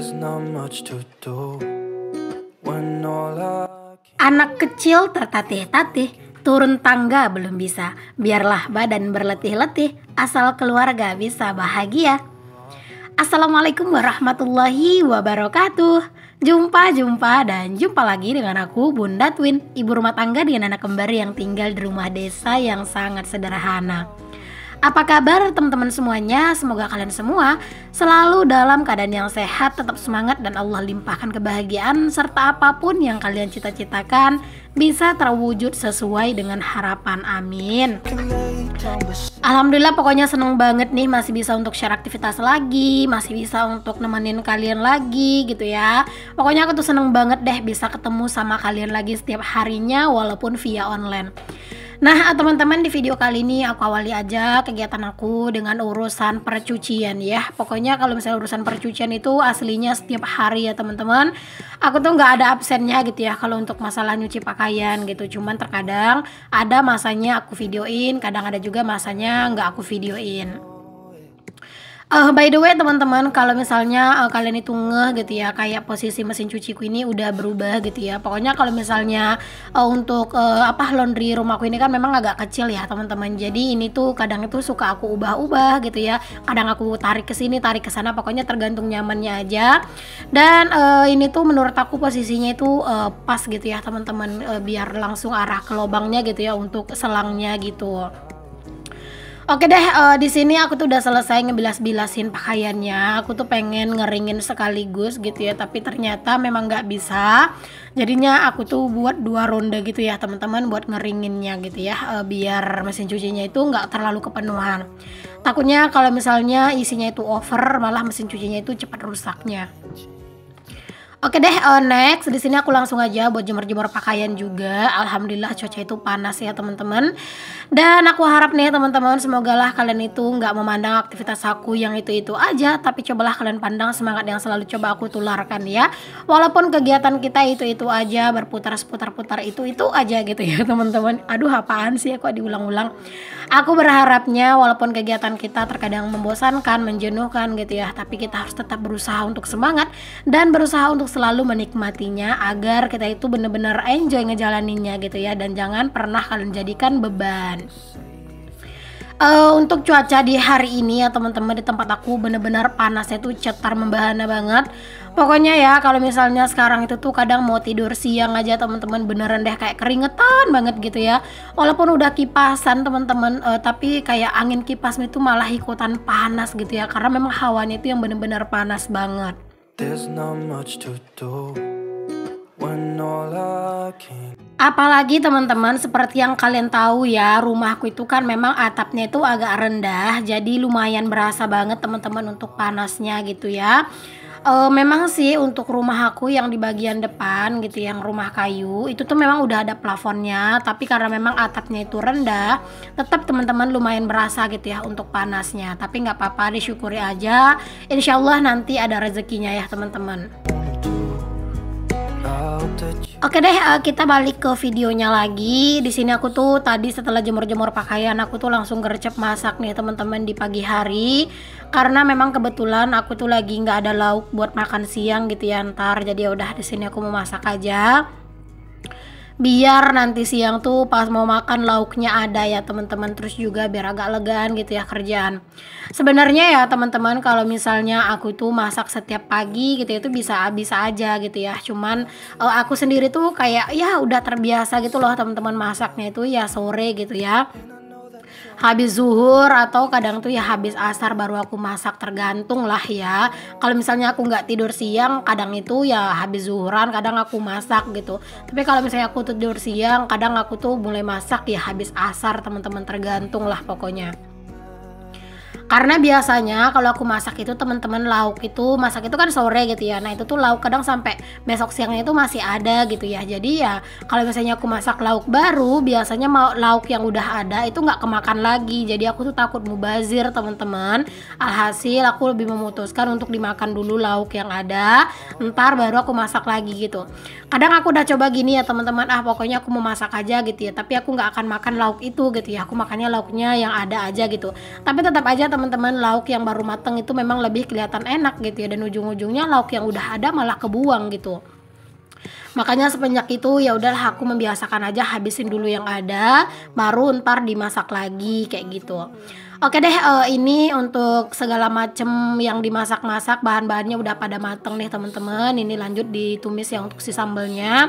There's not much to do when all Anak kecil tertatih-tatih, turun tangga belum bisa. Biarlah badan berletih-letih, asal keluarga bisa bahagia. Assalamualaikum warahmatullahi wabarakatuh. Jumpa lagi dengan aku, Bunda Twin, ibu rumah tangga dengan anak kembar yang tinggal di rumah desa yang sangat sederhana. Apa kabar teman-teman semuanya? Semoga kalian semua selalu dalam keadaan yang sehat, tetap semangat, dan Allah limpahkan kebahagiaan serta apapun yang kalian cita-citakan bisa terwujud sesuai dengan harapan. Amin. Alhamdulillah, pokoknya seneng banget nih masih bisa untuk share aktivitas lagi, masih bisa untuk nemenin kalian lagi gitu ya. Pokoknya aku tuh seneng banget deh bisa ketemu sama kalian lagi setiap harinya walaupun via online. Nah teman-teman, di video kali ini aku awali aja kegiatan aku dengan urusan percucian ya. Pokoknya kalau misalnya urusan percucian itu aslinya setiap hari ya teman-teman. Aku tuh nggak ada absennya gitu ya kalau untuk masalah nyuci pakaian gitu. Cuman terkadang ada masanya aku videoin, kadang ada juga masanya nggak aku videoin. By the way teman-teman, kalau misalnya kalian itu ngeh gitu ya, kayak posisi mesin cuciku ini udah berubah gitu ya. Pokoknya kalau misalnya untuk laundry rumahku ini kan memang agak kecil ya teman-teman. Jadi ini tuh kadang itu suka aku ubah-ubah gitu ya. Kadang aku tarik ke sini, tarik ke sana, pokoknya tergantung nyamannya aja. Dan ini tuh menurut aku posisinya itu pas gitu ya teman-teman, biar langsung arah ke lubangnya gitu ya untuk selangnya gitu. Oke deh, di sini aku tuh udah selesai ngebilas-bilasin pakaiannya. Aku tuh pengen ngeringin sekaligus gitu ya, tapi ternyata memang nggak bisa. Jadinya aku tuh buat 2 ronde gitu ya teman-teman, buat ngeringinnya gitu ya, biar mesin cucinya itu nggak terlalu kepenuhan. Takutnya kalau misalnya isinya itu over, malah mesin cucinya itu cepat rusaknya. Oke deh, next di sini aku langsung aja buat jemur-jemur pakaian juga. Alhamdulillah cuaca itu panas ya teman-teman. Dan aku harap nih teman-teman, semogalah kalian itu nggak memandang aktivitas aku yang itu-itu aja, tapi cobalah kalian pandang semangat yang selalu coba aku tularkan ya. Walaupun kegiatan kita itu-itu aja, berputar seputar-putar itu-itu aja gitu ya teman-teman. Aduh, apaan sih kok diulang-ulang. Aku berharapnya walaupun kegiatan kita terkadang membosankan, menjenuhkan gitu ya, tapi kita harus tetap berusaha untuk semangat dan berusaha untuk selalu menikmatinya agar kita itu bener-bener enjoy ngejalaninnya gitu ya, dan jangan pernah kalian jadikan beban. Untuk cuaca di hari ini ya teman-teman, di tempat aku bener-bener panasnya tuh cetar membahana banget. Pokoknya ya kalau misalnya sekarang itu tuh kadang mau tidur siang aja teman-teman, beneran deh kayak keringetan banget gitu ya. Walaupun udah kipasan teman-teman, tapi kayak angin kipas itu malah ikutan panas gitu ya, karena memang hawanya itu yang bener-bener panas banget. there's not much to do when all I can. Apalagi teman-teman, seperti yang kalian tahu ya, rumahku itu kan memang atapnya itu agak rendah, jadi lumayan berasa banget teman-teman untuk panasnya gitu ya. Memang sih untuk rumah aku yang di bagian depan gitu, yang rumah kayu itu tuh memang udah ada plafonnya, tapi karena memang atapnya itu rendah, tetap teman-teman lumayan berasa gitu ya untuk panasnya. Tapi nggak apa-apa, disyukuri aja. Insya Allah nanti ada rezekinya ya teman-teman. Oke deh, kita balik ke videonya lagi. Di sini aku tuh tadi setelah jemur-jemur pakaian, aku tuh langsung gercep masak nih teman-teman di pagi hari. Karena memang kebetulan aku tuh lagi nggak ada lauk buat makan siang gitu ya ntar. Jadi ya udah, di sini aku mau masak aja. Biar nanti siang tuh pas mau makan lauknya ada ya teman-teman, terus juga biar agak legaan gitu ya kerjaan. Sebenarnya ya teman-teman, kalau misalnya aku tuh masak setiap pagi gitu itu bisa aja gitu ya. Cuman aku sendiri tuh kayak ya udah terbiasa gitu loh teman-teman, masaknya itu ya sore gitu ya, habis zuhur atau kadang tuh ya habis asar baru aku masak, tergantung lah ya. Kalau misalnya aku nggak tidur siang, kadang itu ya habis zuhuran kadang aku masak gitu. Tapi kalau misalnya aku tidur siang, kadang aku tuh mulai masak ya habis asar teman-teman, tergantung lah pokoknya. Karena biasanya kalau aku masak itu teman-teman, lauk itu masak itu kan sore gitu ya. Nah itu tuh lauk kadang sampai besok siangnya itu masih ada gitu ya. Jadi ya kalau misalnya aku masak lauk baru, biasanya mau lauk yang udah ada itu nggak kemakan lagi. Jadi aku tuh takut mubazir teman-teman. Alhasil aku lebih memutuskan untuk dimakan dulu lauk yang ada, ntar baru aku masak lagi gitu. Kadang aku udah coba gini ya teman-teman, pokoknya aku mau masak aja gitu ya, tapi aku nggak akan makan lauk itu gitu ya. Aku makannya lauknya yang ada aja gitu. Tapi tetap aja teman-teman, lauk yang baru mateng itu memang lebih kelihatan enak gitu ya, dan ujung-ujungnya lauk yang udah ada malah kebuang gitu. Makanya semenjak itu ya udahlah, aku membiasakan aja habisin dulu yang ada, baru ntar dimasak lagi kayak gitu. Oke deh, ini untuk segala macem yang dimasak-masak, bahan-bahannya udah pada mateng nih teman-teman. Ini lanjut ditumis ya untuk si sambelnya.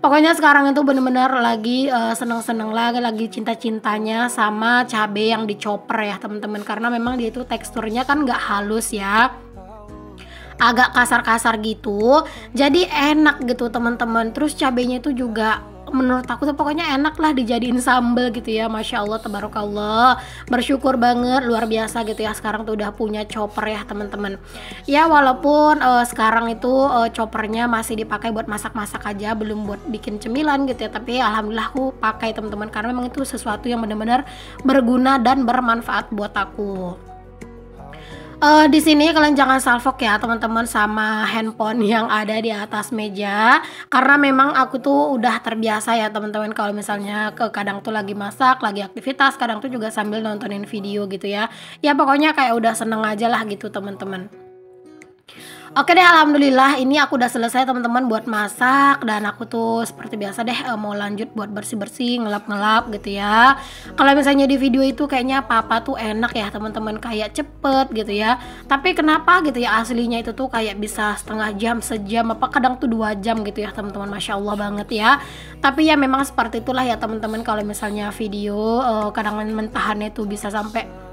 Pokoknya sekarang itu bener-bener lagi seneng-seneng lagi cinta-cintanya sama cabai yang dicoper ya teman-teman, karena memang dia itu teksturnya kan nggak halus ya, agak kasar-kasar gitu, jadi enak gitu teman-teman. Terus cabenya itu juga menurut aku tuh pokoknya enak lah dijadiin sambal gitu ya. Masya Allah, tabarakallah, bersyukur banget, luar biasa gitu ya, sekarang tuh udah punya chopper ya teman-teman. Ya walaupun sekarang itu choppernya masih dipakai buat masak-masak aja, belum buat bikin cemilan gitu ya, tapi alhamdulillah aku pakai teman-teman, karena memang itu sesuatu yang benar-benar berguna dan bermanfaat buat aku. Di sini kalian jangan salfok ya teman-teman sama handphone yang ada di atas meja, karena memang aku tuh udah terbiasa ya teman-teman, kalau misalnya kadang tuh lagi masak, lagi aktivitas, kadang tuh juga sambil nontonin video gitu ya. Ya pokoknya kayak udah seneng aja lah gitu teman-teman. Oke deh, alhamdulillah ini aku udah selesai teman-teman buat masak, dan aku tuh seperti biasa deh mau lanjut buat bersih-bersih, ngelap-ngelap gitu ya. Kalau misalnya di video itu kayaknya apa-apa tuh enak ya teman-teman, kayak cepet gitu ya. Tapi kenapa gitu ya, aslinya itu tuh kayak bisa setengah jam, sejam, apa kadang tuh 2 jam gitu ya teman-teman. Masya Allah banget ya. Tapi ya memang seperti itulah ya teman-teman, kalau misalnya video kadang mentahannya tuh bisa sampai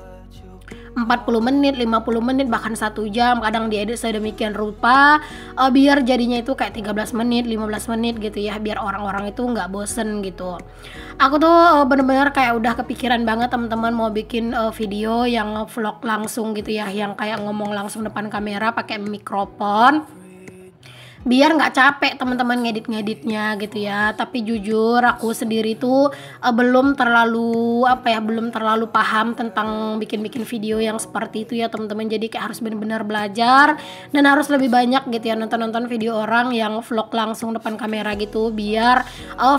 40 menit, 50 menit, bahkan 1 jam, kadang diedit sedemikian rupa biar jadinya itu kayak 13 menit, 15 menit gitu ya, biar orang-orang itu nggak bosen gitu. Aku tuh bener-bener kayak udah kepikiran banget teman-teman mau bikin video yang vlog langsung gitu ya, yang kayak ngomong langsung depan kamera pakai mikrofon, biar nggak capek teman-teman ngedit-ngeditnya gitu ya. Tapi jujur aku sendiri tuh belum terlalu belum terlalu paham tentang bikin-bikin video yang seperti itu ya teman-teman. Jadi kayak harus benar-benar belajar, dan harus lebih banyak gitu ya nonton-nonton video orang yang vlog langsung depan kamera gitu, biar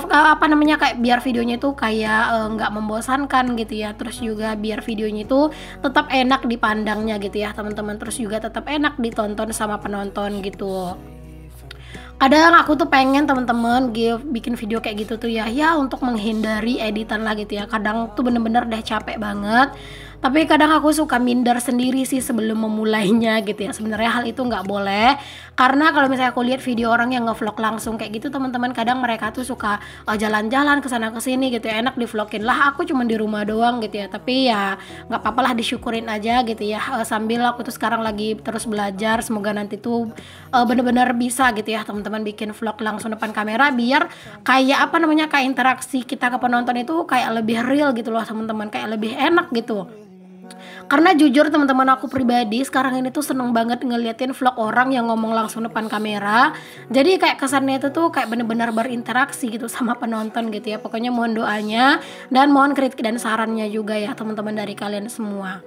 kayak biar videonya itu kayak nggak membosankan gitu ya. Terus juga biar videonya itu tetap enak dipandangnya gitu ya teman-teman, terus juga tetap enak ditonton sama penonton gitu. Kadang aku tuh pengen teman-teman bikin video kayak gitu tuh ya untuk menghindari editan lah gitu ya. Kadang tuh bener-bener deh capek banget, tapi kadang aku suka minder sendiri sih sebelum memulainya gitu ya. Sebenarnya hal itu nggak boleh, karena kalau misalnya aku lihat video orang yang ngevlog langsung kayak gitu teman-teman, kadang mereka tuh suka jalan-jalan kesana kesini gitu ya, enak di vlogin lah. Aku cuma di rumah doang gitu ya, tapi ya nggak apa-apa lah, disyukurin aja gitu ya. Sambil aku tuh sekarang lagi terus belajar, semoga nanti tuh bener-bener bisa gitu ya teman-teman bikin vlog langsung depan kamera, biar kayak kayak interaksi kita ke penonton itu kayak lebih real gitu loh teman-teman, kayak lebih enak gitu. Karena jujur teman-teman, aku pribadi sekarang ini tuh seneng banget ngeliatin vlog orang yang ngomong langsung depan kamera. Jadi kayak kesannya itu tuh kayak bener-bener berinteraksi gitu sama penonton gitu ya. Pokoknya mohon doanya dan mohon kritik dan sarannya juga ya teman-teman dari kalian semua.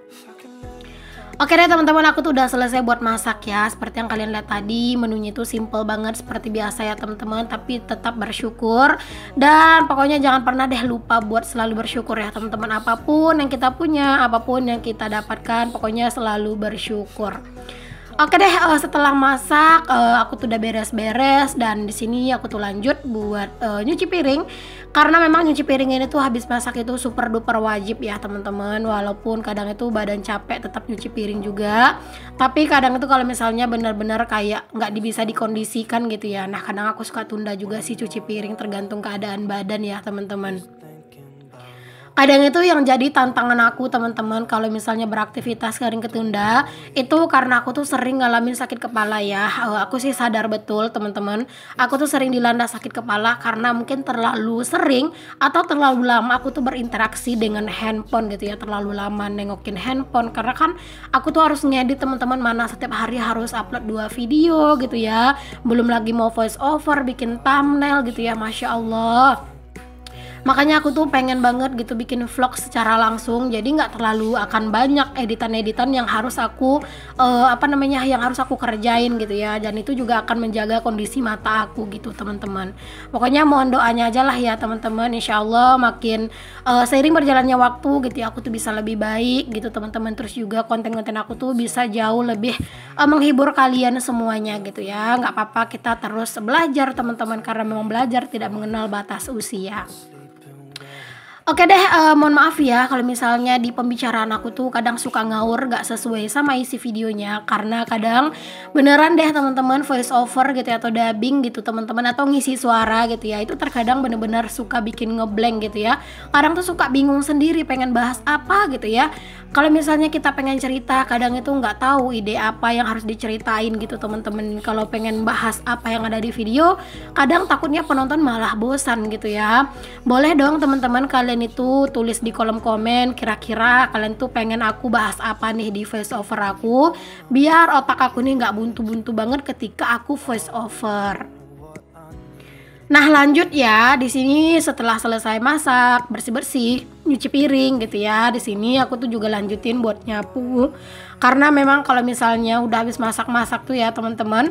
Oke deh teman-teman, aku tuh udah selesai buat masak ya. Seperti yang kalian lihat tadi, menunya itu simple banget seperti biasa ya teman-teman, tapi tetap bersyukur. Dan pokoknya jangan pernah deh lupa buat selalu bersyukur ya teman-teman. Apapun yang kita punya, apapun yang kita dapatkan, pokoknya selalu bersyukur. Oke deh, setelah masak aku tuh udah beres-beres, dan di sini aku tuh lanjut buat nyuci piring. Karena memang nyuci piring ini tuh habis masak itu super duper wajib ya teman-teman. Walaupun kadang itu badan capek tetap nyuci piring juga, tapi kadang itu kalau misalnya benar-benar kayak nggak bisa dikondisikan gitu ya, nah kadang aku suka tunda juga sih cuci piring, tergantung keadaan badan ya teman-teman. Kadang itu yang jadi tantangan aku teman-teman, kalau misalnya beraktivitas sering ketunda, itu karena aku tuh sering ngalamin sakit kepala ya. Aku sih sadar betul teman-teman, aku tuh sering dilanda sakit kepala karena mungkin terlalu sering atau terlalu lama aku tuh berinteraksi dengan handphone gitu ya, terlalu lama nengokin handphone. Karena kan aku tuh harus ngedit teman-teman, mana setiap hari harus upload 2 video gitu ya, belum lagi mau voice over, bikin thumbnail gitu ya, Masya Allah. Makanya aku tuh pengen banget gitu bikin vlog secara langsung, jadi nggak terlalu akan banyak editan-editan yang harus aku yang harus aku kerjain gitu ya. Dan itu juga akan menjaga kondisi mata aku gitu teman-teman. Pokoknya mohon doanya aja lah ya teman-teman, insya Allah makin seiring berjalannya waktu gitu ya, aku tuh bisa lebih baik gitu teman-teman. Terus juga konten-konten aku tuh bisa jauh lebih menghibur kalian semuanya gitu ya. Nggak apa-apa, kita terus belajar teman-teman, karena memang belajar tidak mengenal batas usia. Oke deh, mohon maaf ya kalau misalnya di pembicaraan aku tuh kadang suka ngawur, gak sesuai sama isi videonya. Karena kadang beneran deh teman-teman voice over gitu ya, atau dubbing gitu teman-teman, atau ngisi suara gitu ya, itu terkadang bener-bener suka bikin ngeblank gitu ya. Kadang tuh suka bingung sendiri pengen bahas apa gitu ya. Kalau misalnya kita pengen cerita, kadang itu nggak tahu ide apa yang harus diceritain gitu teman-teman. Kalau pengen bahas apa yang ada di video, kadang takutnya penonton malah bosan gitu ya. Boleh dong teman-teman kalian itu tulis di kolom komen, kira-kira kalian tuh pengen aku bahas apa nih di voice over aku, biar otak aku nih nggak buntu-buntu banget ketika aku voice over. Nah lanjut ya, di sini setelah selesai masak, bersih-bersih, nyuci piring gitu ya, di sini aku tuh juga lanjutin buat nyapu. Karena memang kalau misalnya udah habis masak-masak tuh ya teman-teman,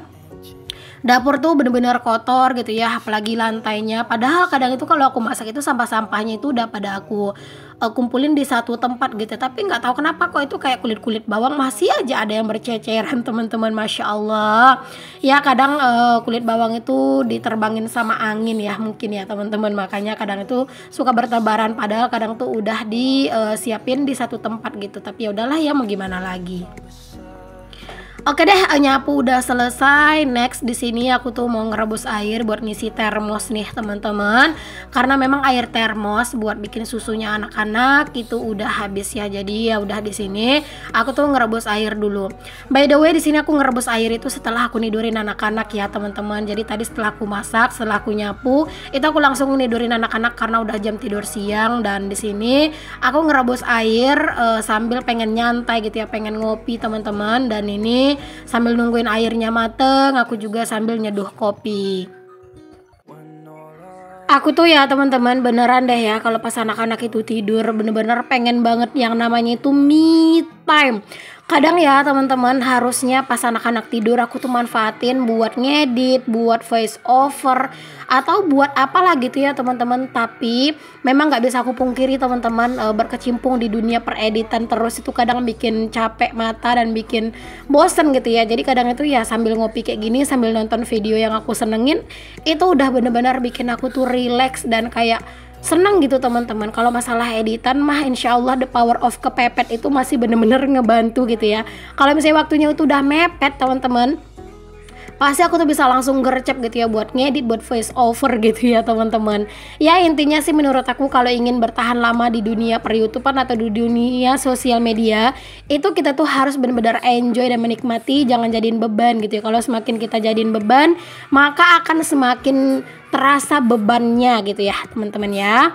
dapur tuh bener-bener kotor gitu ya, apalagi lantainya. Padahal kadang itu kalau aku masak itu sampah-sampahnya itu udah pada aku kumpulin di satu tempat gitu, tapi nggak tahu kenapa kok itu kayak kulit-kulit bawang masih aja ada yang berceceran teman-teman. Masya Allah ya, kadang kulit bawang itu diterbangin sama angin ya mungkin ya teman-teman, makanya kadang itu suka bertebaran, padahal kadang tuh udah disiapin di satu tempat gitu. Tapi ya udahlah ya, mau gimana lagi. Oke deh, nyapu udah selesai. Next di sini aku tuh mau ngerebus air buat ngisi termos nih teman-teman. Karena memang air termos buat bikin susunya anak-anak itu udah habis ya. Jadi ya udah di sini aku tuh ngerebus air dulu. By the way, di sini aku ngerebus air itu setelah aku nidurin anak-anak ya teman-teman. Jadi tadi setelah aku masak, setelah aku nyapu, itu aku langsung nidurin anak-anak karena udah jam tidur siang. Dan di sini aku ngerebus air sambil pengen nyantai gitu ya, pengen ngopi teman-teman. Dan ini sambil nungguin airnya mateng, aku juga sambil nyeduh kopi. Aku tuh ya teman-teman beneran deh ya, kalau pas anak-anak itu tidur bener-bener pengen banget yang namanya itu me time. Kadang ya teman-teman, harusnya pas anak-anak tidur aku tuh manfaatin buat ngedit, buat voice over, atau buat apalah gitu ya teman-teman. Tapi memang nggak bisa aku pungkiri teman-teman, berkecimpung di dunia pereditan terus itu kadang bikin capek mata dan bikin bosen gitu ya. Jadi kadang itu ya sambil ngopi kayak gini, sambil nonton video yang aku senengin, itu udah bener-bener bikin aku tuh relax dan kayak senang gitu teman-teman. Kalau masalah editan mah insya Allah the power of kepepet itu masih bener-bener ngebantu gitu ya. Kalau misalnya waktunya itu udah mepet teman-teman, pasti aku tuh bisa langsung gercep gitu ya buat ngedit, buat voice over gitu ya teman-teman. Ya intinya sih menurut aku kalau ingin bertahan lama di dunia per-YouTubean atau di dunia sosial media, itu kita tuh harus benar-benar enjoy dan menikmati, jangan jadiin beban gitu ya. Kalau semakin kita jadiin beban, maka akan semakin terasa bebannya gitu ya teman-teman ya.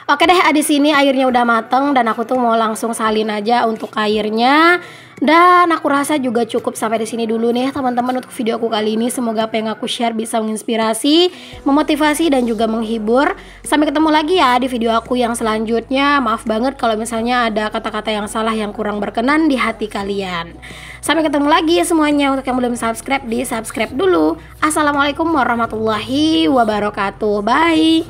Oke deh, di sini airnya udah mateng dan aku tuh mau langsung salin aja untuk airnya. Dan aku rasa juga cukup sampai di sini dulu nih teman-teman untuk video aku kali ini. Semoga apa yang aku share bisa menginspirasi, memotivasi dan juga menghibur. Sampai ketemu lagi ya di video aku yang selanjutnya. Maaf banget kalau misalnya ada kata-kata yang salah yang kurang berkenan di hati kalian. Sampai ketemu lagi semuanya. Untuk yang belum subscribe, di subscribe dulu. Assalamualaikum warahmatullahi wabarakatuh. Bye.